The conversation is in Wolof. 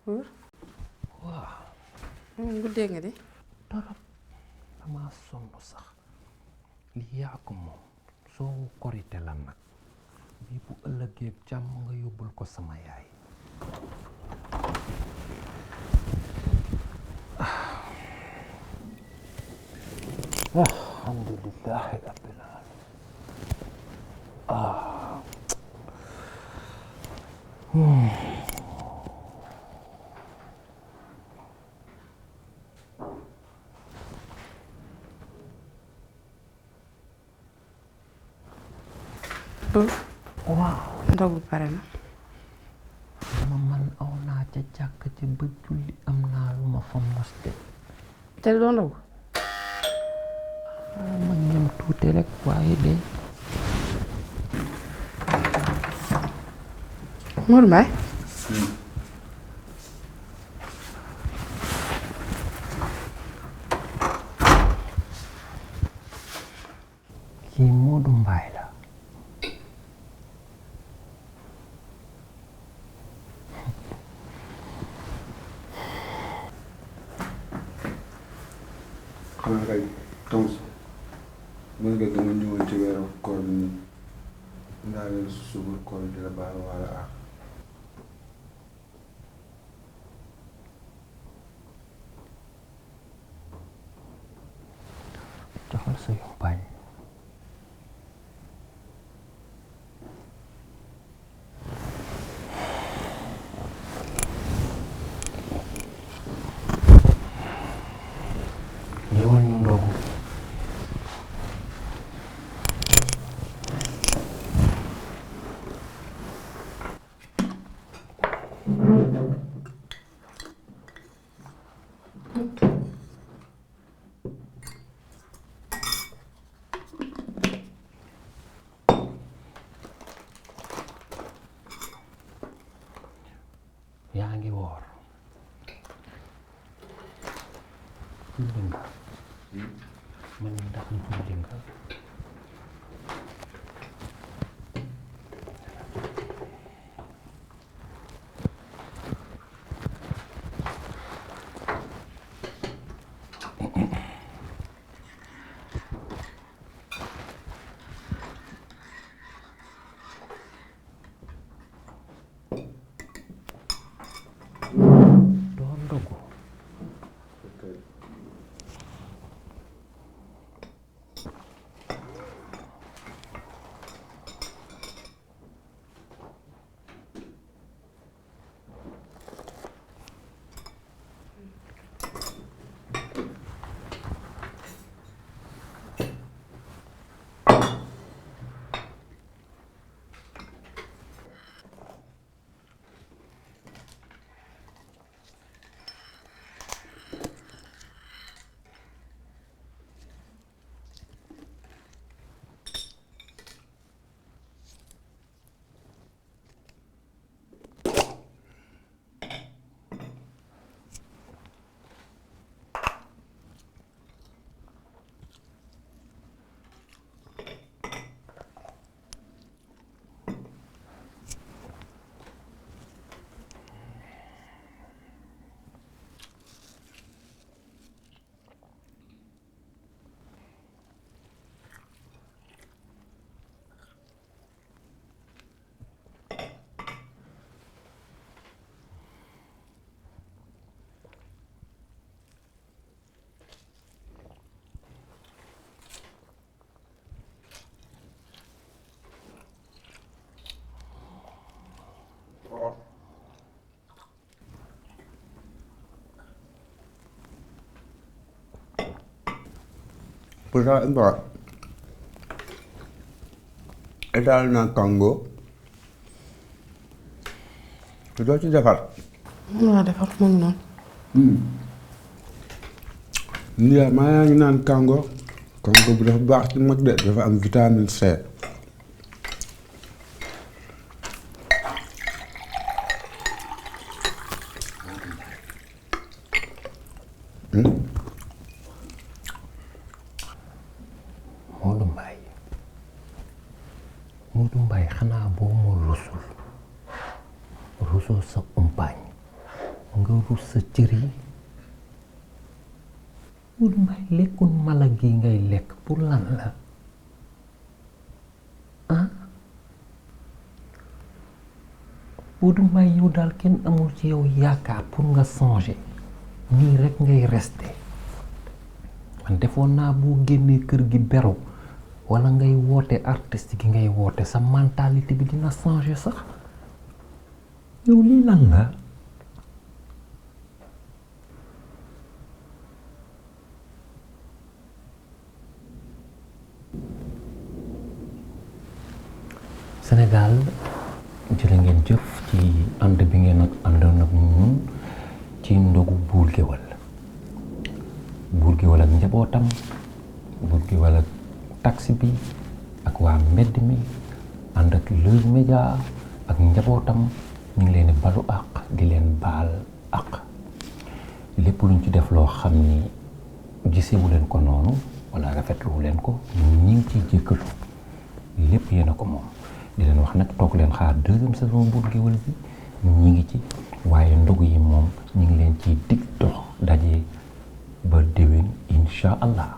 Buur. waaw. guddee nga di. torop damaa sonn sax lii yaa ko moom soo korite la nag bii bu ëllëgee jàmm nga yóbbul ko sama yaay. alhamdulillahi rabbil alamin. Buur. waaw. ndogu pare na. man aw naa ca jàkk ca ba julli am naa lu ma fa mos de. te doo ndogu. ma ñam tuuti rek waaye de. Mour Mbaye. kii Moodu Mbaay la. xanaa kay tons mën nga dama ñëwoon ci weeru koor bi nii ndaa leen subur koor di la baal wala ak joxal sa yumpaañ. ñëwal ñu ndogu. yaa ngi woor. julli nga. man ndax julli nga. doo ndogu. pourtant mbaa étal na kango doo ci defar waaw defar moom noonu. nii maa ngi naan kango bu dafa baax ci mag de dafa am vitamine C. Moodu Mbaay xanaa boo ma rusul sa umpaañ nga rus sa cër yi Modou Mbaye lekkul mala gi ngay lekk pour lan la ah Modou Mbaye yow daal kenn amul ci yow yaakaar pour nga changer nii rek ngay rester man defoon naa boo génnee kër gi beru wala ngay woote artiste gi ngay woote sa mentalité bi dina changer sax yow lii lan la Sénégal jërë ngeen jëf ci ànd bi ngeen ak àndoon ak ñun ci ndogu Buur Guewel ak njabootam Buur Guewel ak taxi bi ak waa mbedd mi ànd ak Leuz Média ak njabootam ñu ngi leen di balu àq di leen baal àq lépp luñ ci def loo xam ni gisewu leen ko noonu wala rafetluwu leen ko ñi ngi ciy jéggalu lépp yéen a ko moom di leen wax nag toog leen xaar 2e saison Buur Guewel bi ñi ngi ci waaye ndogu yi moom ñi ngi leen ciy dig dox daje ba déwén incha allah